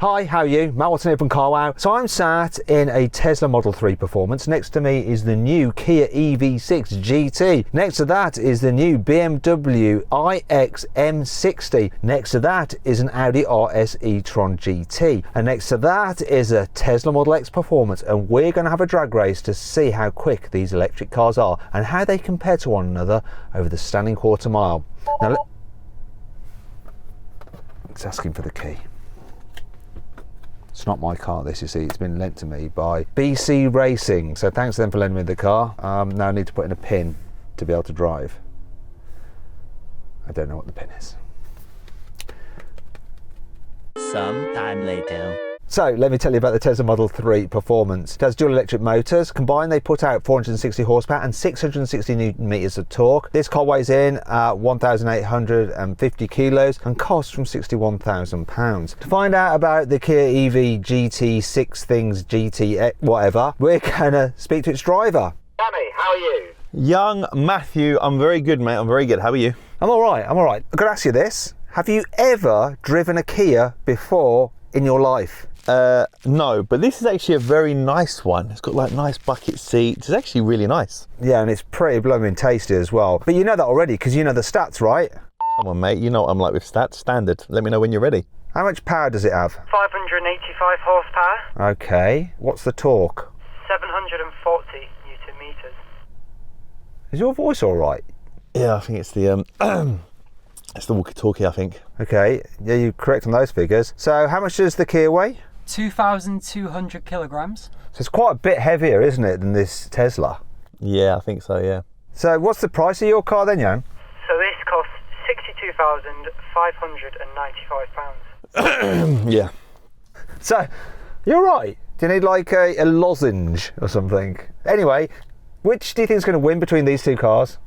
Hi, how are you? Matt Watson here from carwow. So I'm sat in a Tesla Model 3 Performance. Next to me is the new Kia EV6 GT. Next to that is the new BMW iX M60. Next to that is an Audi RS e-tron GT. And next to that is a Tesla Model X Performance. And we're going to have a drag race to see how quick these electric cars are and how they compare to one another over the standing quarter mile. Now, it's asking for the key. It's not my car, this, you see. It's been lent to me by BC Racing. So thanks to them for lending me the car. Now I need to put in a pin to be able to drive. I don't know what the pin is. Some time later. So let me tell you about the Tesla Model 3 Performance. It has dual electric motors. Combined, they put out 460 horsepower and 660 newton meters of torque. This car weighs in at 1,850 kilos and costs from £61,000. To find out about the Kia EV GT6 things, GT whatever, we're gonna speak to its driver. Sammy, how are you? Young Matthew, I'm very good, mate. I'm very good. How are you? I'm all right. I've got to ask you this. Have you ever driven a Kia before in your life? No, but this is actually a very nice one. It's got like nice bucket seats. It's actually really nice. Yeah, and it's pretty blooming tasty as well. But you know that already because you know the stats, right? Come on, mate. You know what I'm like with stats. Standard. Let me know when you're ready. How much power does it have? 585 horsepower. Okay. What's the torque? 740 newton meters. Is your voice all right? Yeah, I think it's the it's the walkie-talkie, I think. Okay. Yeah, you're correct on those figures. So how much does the Kia weigh? 2,200 kilograms. So it's quite a bit heavier, isn't it, than this Tesla? Yeah, I think so, yeah. So what's the price of your car then, Jan? So this costs £62,595. Yeah. So, you're right. Do you need like a lozenge or something? Anyway, which do you think is going to win between these two cars?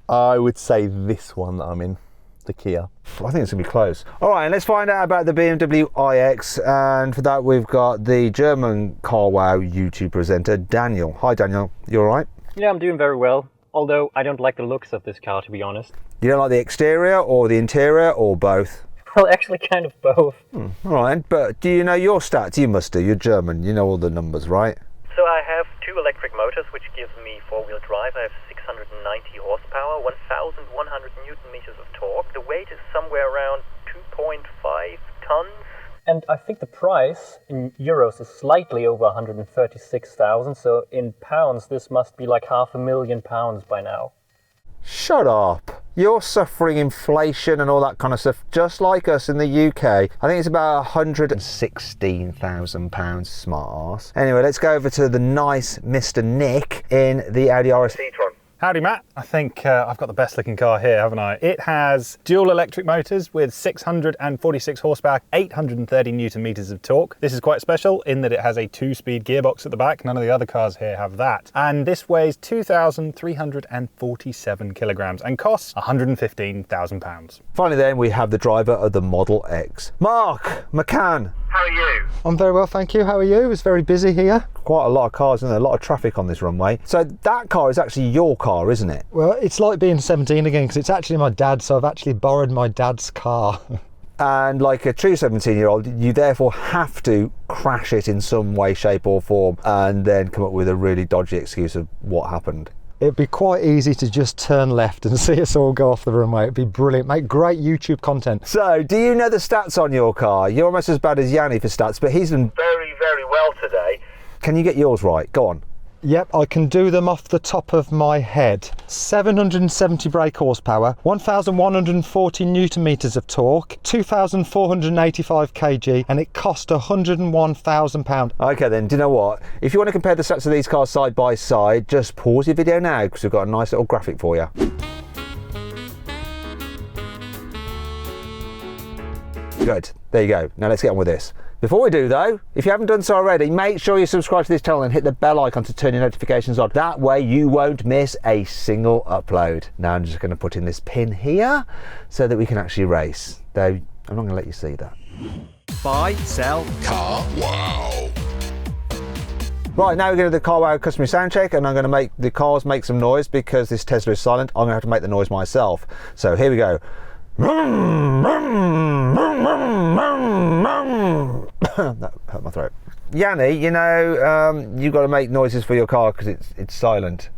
I would say this one that I'm in, the Kia. I think it's going to be close. All right, and let's find out about the BMW iX. And for that, we've got the German carwow YouTube presenter, Daniel. Hi, Daniel. You all right? Yeah, I'm doing very well. Although I don't like the looks of this car, to be honest. You don't like the exterior or the interior or both? Well, actually kind of both. All right, but do you know your stats? You must do. You're German. You know all the numbers, right? So I have two electric motors, which gives me four-wheel drive. I have 690 horsepower, 1,100 newton meters of torque. The weight is somewhere around 2.5 tons. And I think the price in euros is slightly over 136,000. So in pounds, this must be like £500,000 by now. Shut up. You're suffering inflation and all that kind of stuff, just like us in the UK. I think it's about £116,000, smart arse. Anyway, let's go over to the nice Mr. Nick in the Audi RS e-tron. Howdy, Matt. I think I've got the best looking car here, haven't I? It has dual electric motors with 646 horsepower, 830 newton meters of torque. This is quite special in that it has a 2-speed gearbox at the back. None of the other cars here have that. And this weighs 2,347 kilograms and costs £115,000. Finally then, we have the driver of the Model X, Mark McCann. How are you? I'm very well, thank you. How are you? It's very busy here. Quite a lot of cars, isn't there? A lot of traffic on this runway. So that car is actually your car, isn't it? Well, it's like being 17 again because it's actually my dad's, so I've actually borrowed my dad's car. And like a true 17-year-old, you therefore have to crash it in some way, shape or form and then come up with a really dodgy excuse of what happened. It'd be quite easy to just turn left and see us all go off the runway. It'd be brilliant, make great YouTube content. So, do you know the stats on your car? You're almost as bad as Yanni for stats, but he's done Very, very well today. Can you get yours right? Go on. Yep, I can do them off the top of my head. 770 brake horsepower, 1,140 newton meters of torque, 2,485 kg, and it cost £101,000. Okay then, do you know what? If you want to compare the stats of these cars side by side, just pause your video now because we've got a nice little graphic for you. Good, there you go. Now let's get on with this. Before we do though, if you haven't done so already, make sure you subscribe to this channel and hit the bell icon to turn your notifications on. That way you won't miss a single upload. Now I'm just going to put in this pin here so that we can actually race. Though I'm not going to let you see that. Buy, sell, car wow. Right, now we're going to do the carwow customer sound check and I'm going to make the cars make some noise because this Tesla is silent. I'm going to have to make the noise myself. So here we go. Vroom, vroom. That hurt my throat. Yanni, you know, you've got to make noises for your car because it's silent.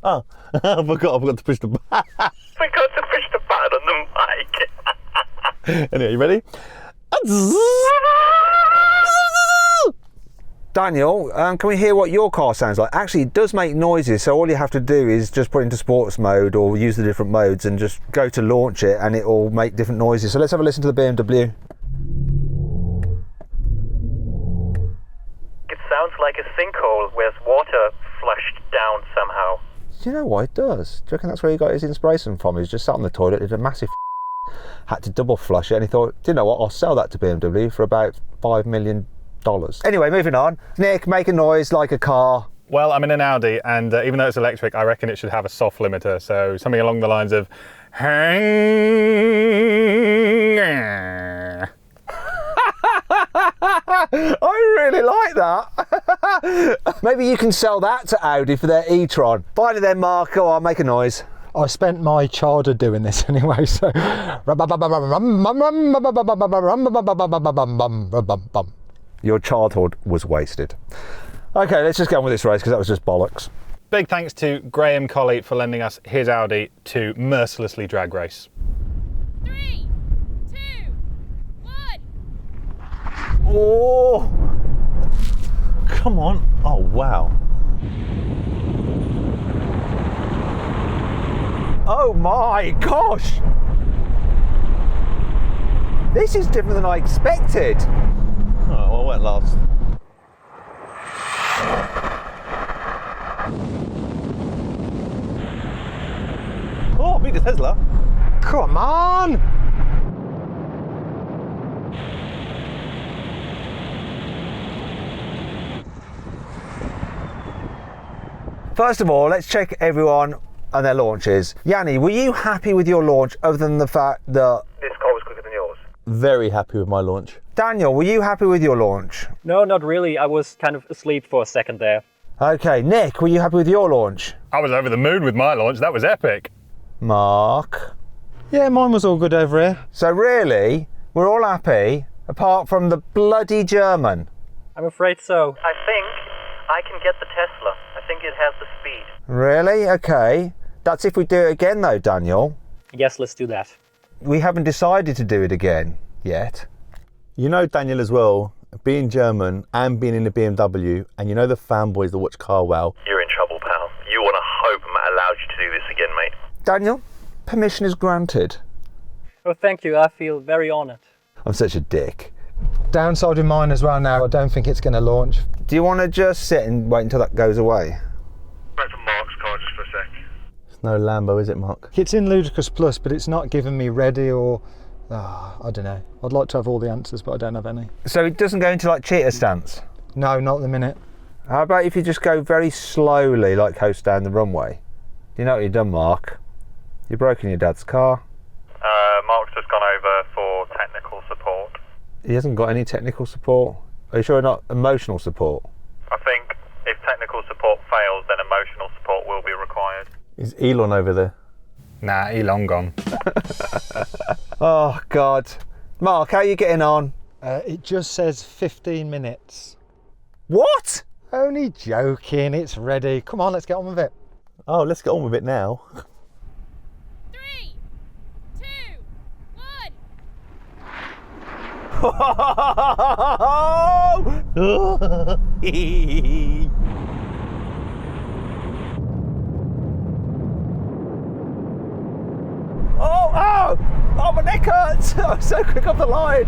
Oh, I forgot to push the button. Forgot to push the button on the mic. Anyway, you ready? Daniel, can we hear what your car sounds like? Actually, it does make noises, so all you have to do is just put it into sports mode or use the different modes and just go to launch it and it will make different noises. So let's have a listen to the BMW. It sounds like a sinkhole where's water flushed down somehow. Do you know what it does? Do you reckon that's where he got his inspiration from? He's just sat on the toilet, did a massive had to double flush it, and he thought, do you know what, I'll sell that to BMW for about $5 million. Anyway, moving on. Nick, make a noise like a car. Well, I'm in an Audi, and even though it's electric, I reckon it should have a soft limiter, so something along the lines of I really like that. Maybe you can sell that to Audi for their e-tron. Finally then, Mark, go on, make a noise. I spent my childhood doing this anyway, so. Your childhood was wasted. Okay, let's just get on with this race because that was just bollocks. Big thanks to Graham Colley for lending us his Audi to mercilessly drag race. 3, 2, 1. Oh, come on. Oh, wow. Oh my gosh! This is different than I expected. Oh, well, I went last. Oh, beat the Tesla. Come on! First of all, let's check everyone and their launches. Yanni, were you happy with your launch other than the fact that... This car was quicker than yours. Very happy with my launch. Daniel, were you happy with your launch? No, not really. I was kind of asleep for a second there. Okay, Nick, were you happy with your launch? I was over the moon with my launch, that was epic. Mark? Yeah, mine was all good over here. So really, we're all happy, apart from the bloody German. I'm afraid so. I think I can get the Tesla. I think it has the speed. Really? Okay. That's if we do it again though, Daniel. Yes, let's do that. We haven't decided to do it again yet. You know, Daniel, as well, being German and being in the BMW, and you know the fanboys that watch Carwow. You're in trouble, pal. You want to hope Matt allowed you to do this again, mate. Daniel, permission is granted. Oh, thank you. I feel very honoured. I'm such a dick. Downside with mine as well now, I don't think it's going to launch. Do you want to just sit and wait until that goes away? Wait for Mark's car just for a sec. It's no Lambo, is it, Mark? It's in Ludicrous Plus, but it's not giving me ready or... I don't know. I'd like to have all the answers, but I don't have any. So it doesn't go into like cheater stance? No, not at the minute. How about if you just go very slowly, like coast down the runway? Do you know what you've done, Mark? You've broken your dad's car. Mark's just gone over for technical support. He hasn't got any technical support. Are you sure not emotional support? I think if technical support fails, then emotional support will be required. Is Elon over there? Nah, he long gone. Oh, God. Mark, how are you getting on? It just says 15 minutes. What? Only joking, it's ready. Come on, let's get on with it. Oh, let's get on with it now. 3, 2, 1. Oh, my neck hurts. I was so quick off the line.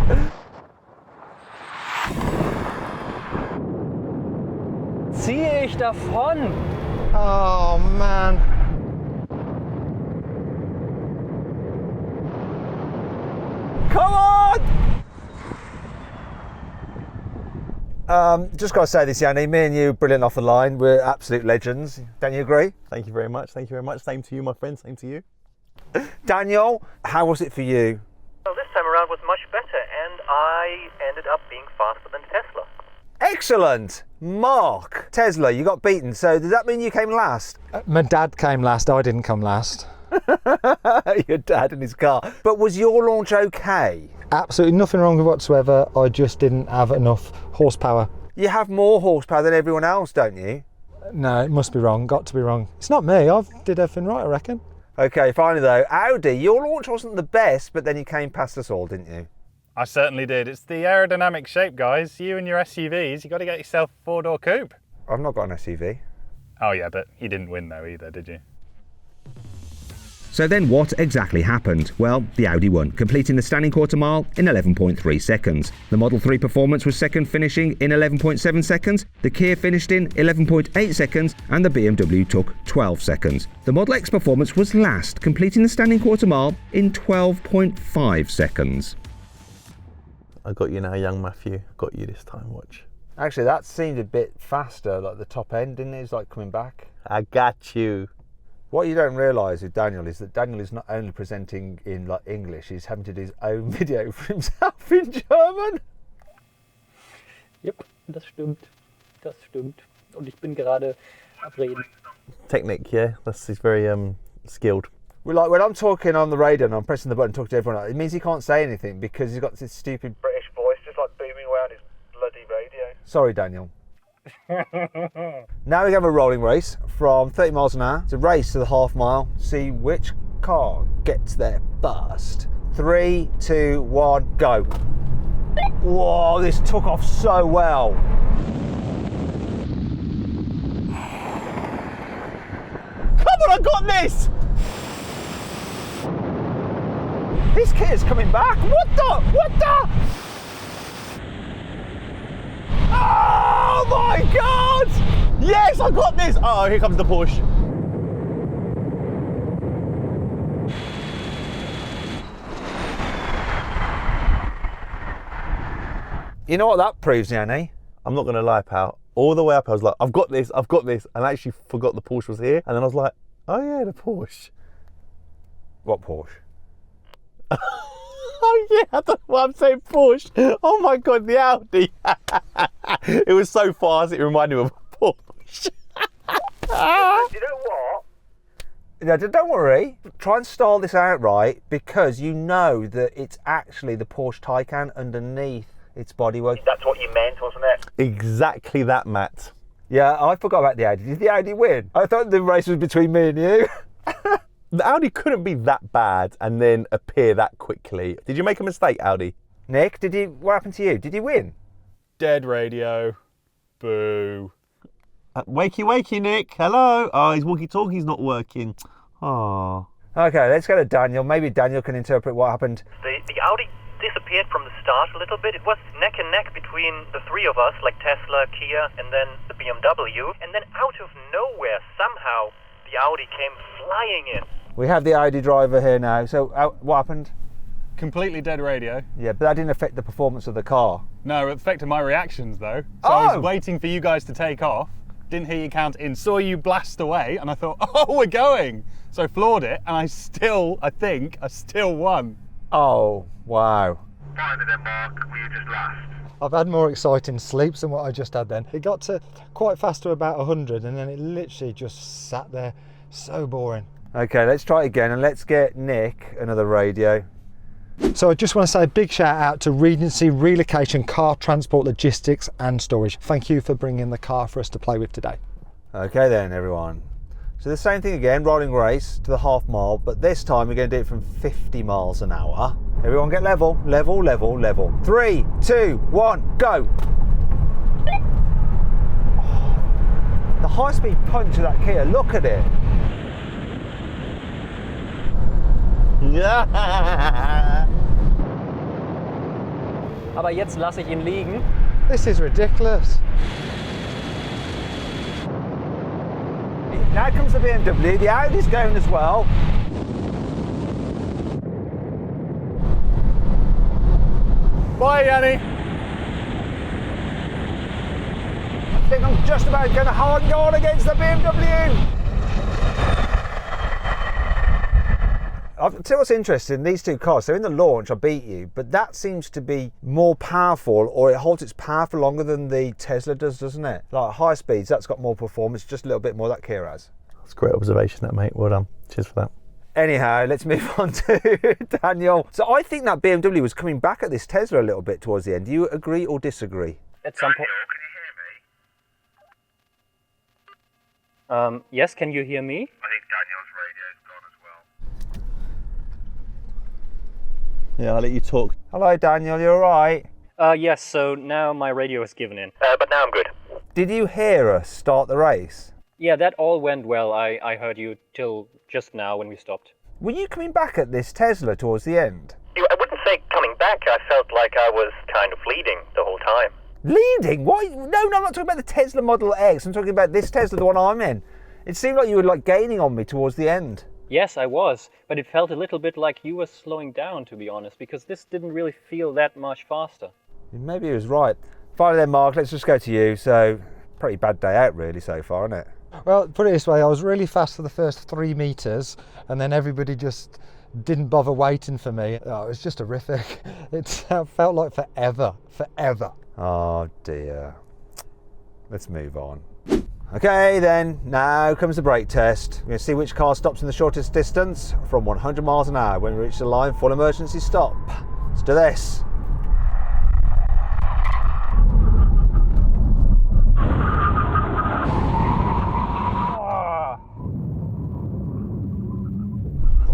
Ziehe ich davon? Oh, man. Come on! Just got to say this, Yanni. Me and you, brilliant off the line. We're absolute legends. Don't you agree? Thank you very much. Thank you very much. Same to you, my friend. Same to you. Daniel, how was it for you? Well, this time around was much better, and I ended up being faster than Tesla. Excellent! Mark, Tesla, you got beaten. So does that mean you came last? My dad came last, I didn't come last. Your dad and his car. But was your launch okay? Absolutely nothing wrong with whatsoever. I just didn't have enough horsepower. You have more horsepower than everyone else, don't you? No, it must be wrong. Got to be wrong. It's not me. I did everything right, I reckon. Okay, finally though, Audi, your launch wasn't the best, but then you came past us all, didn't you? I certainly did. It's the aerodynamic shape, guys. You and your SUVs, you got to get yourself a 4-door coupe. I've not got an SUV. Oh yeah, but you didn't win though either, did you? So then what exactly happened? Well, the Audi won, completing the standing quarter mile in 11.3 seconds. The Model 3 Performance was second, finishing in 11.7 seconds. The Kia finished in 11.8 seconds, and the BMW took 12 seconds. The Model X Performance was last, completing the standing quarter mile in 12.5 seconds. I got you now, young Matthew. Got you this time, watch. Actually, that seemed a bit faster, like the top end, didn't it? It's like coming back. I got you. What you don't realise with Daniel is that Daniel is not only presenting in like English, he's having to do his own video for himself in German. Yep, das stimmt. Das stimmt. Und ich bin gerade am Reden. Technique, yeah. He's very skilled. Well, like when I'm talking on the radio and I'm pressing the button, talking to everyone, it means he can't say anything because he's got this stupid British voice just like booming around his bloody radio. Sorry, Daniel. Now we have a rolling race from 30 miles an hour. It's a race to the half mile. See which car gets there first. 3, 2, 1, go. Whoa, this took off so well. Come on, I got this! This Kia's coming back. What the? Oh my God! Yes, I got this! Oh, here comes the Porsche. You know what that proves, Yanni? I'm not gonna lie, pal. All the way up, I was like, I've got this, and I actually forgot the Porsche was here. And then I was like, oh yeah, the Porsche. What Porsche? Oh yeah, I don't know why I'm saying Porsche. Oh my God, the Audi. It was so fast, it reminded me of a Porsche. You know what? No, don't worry. Try and style this out right, because you know that it's actually the Porsche Taycan underneath its bodywork. That's what you meant, wasn't it? Exactly that, Matt. Yeah, I forgot about the Audi. Did the Audi win? I thought the race was between me and you. The Audi couldn't be that bad and then appear that quickly. Did you make a mistake, Audi? Nick, what happened to you? Did you win? Dead radio. Boo. Wakey, Nick. Hello. Oh, his walkie-talkie's not working. Oh. Okay, let's go to Daniel. Maybe Daniel can interpret what happened. The Audi disappeared from the start a little bit. It was neck and neck between the three of us, like Tesla, Kia, and then the BMW. And then out of nowhere, somehow, the Audi came flying in. We have the Audi driver here now. So what happened? Completely dead radio. Yeah, but that didn't affect the performance of the car. No, it affected my reactions though. So I was waiting for you guys to take off, didn't hear you count in, saw you blast away, and I thought, oh, we're going. So I floored it, and I still won. Oh, wow. Finally then, Mark, were you just last? I've had more exciting sleeps than what I just had then. It got to quite fast to about 100 and then it literally just sat there. So boring. Okay, let's try it again and let's get Nick another radio. So I just want to say a big shout out to Regency Relocation Car Transport Logistics and Storage. Thank you for bringing the car for us to play with today. Okay then, everyone. So the same thing again, rolling race to the half mile, but this time we're going to do it from 50 miles an hour. Everyone get level, level, level, level. 3, 2, 1, go. The high-speed punch of that Kia, look at it. Aber jetzt lasse ich ihn liegen. This is ridiculous. Now comes the BMW, the Audi's going as well. Bye, Yanni. I think I'm just about going to hard on against the BMW. I'll tell you what's interesting, these two cars, so in the launch I beat you, but that seems to be more powerful, or it holds its power for longer than the Tesla does, doesn't it? Like high speeds, that's got more performance, just a little bit more that Kia has. That's a great observation, that, mate. Well done. Cheers for that. Anyhow, let's move on to Daniel. So I think that BMW was coming back at this Tesla a little bit towards the end. Do you agree or disagree? At some point. Yes, can you hear me? I think Daniel's radio's gone as well. Yeah, I'll let you talk. Hello, Daniel. You all right? Yes, so now my radio has given in. But now I'm good. Did you hear us start the race? Yeah, that all went well. I heard you till just now when we stopped. Were you coming back at this Tesla towards the end? I wouldn't say coming back. I felt like I was kind of leading the whole time. Leading? Why? No, I'm not talking about the Tesla Model X. I'm talking about this Tesla, the one I'm in. It seemed like you were like gaining on me towards the end. Yes, I was, but it felt a little bit like you were slowing down, to be honest, because this didn't really feel that much faster. Maybe he was right. Finally then, Mark, let's just go to you. So, pretty bad day out really so far, isn't it? Well, put it this way, I was really fast for the first 3 meters, and then everybody just didn't bother waiting for me. Oh, it was just horrific. It felt like forever. Oh dear. Let's move on. Okay then, now comes the brake test. We're going to see which car stops in the shortest distance from 100 miles an hour when we reach the line. Full emergency stop. Let's do this.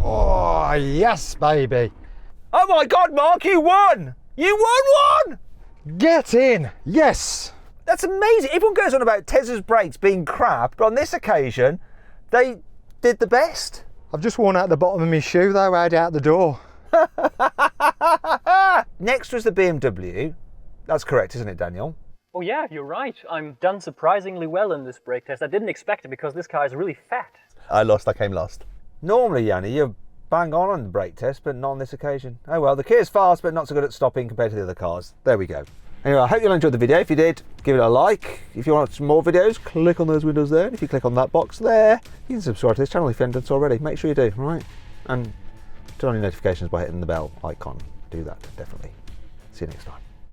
Oh, yes, baby. Oh my God, Mark, you won! You won one! Get in, yes. That's amazing. Everyone goes on about Tesla's brakes being crap, but on this occasion, they did the best. I've just worn out the bottom of my shoe though, out the door. Next was the BMW. That's correct, isn't it, Daniel? Oh yeah, you're right. I'm done surprisingly well in this brake test. I didn't expect it because this car is really fat. I came last. Normally, Yanni, you're bang on the brake test, but not on this occasion. Oh well, the Kia's fast, but not so good at stopping compared to the other cars. There we go. Anyway, I hope you enjoyed the video. If you did, give it a like. If you want some more videos, click on those windows there. And if you click on that box there, you can subscribe to this channel if you haven't done so already. Make sure you do, right? And turn on your notifications by hitting the bell icon. Do that, definitely. See you next time.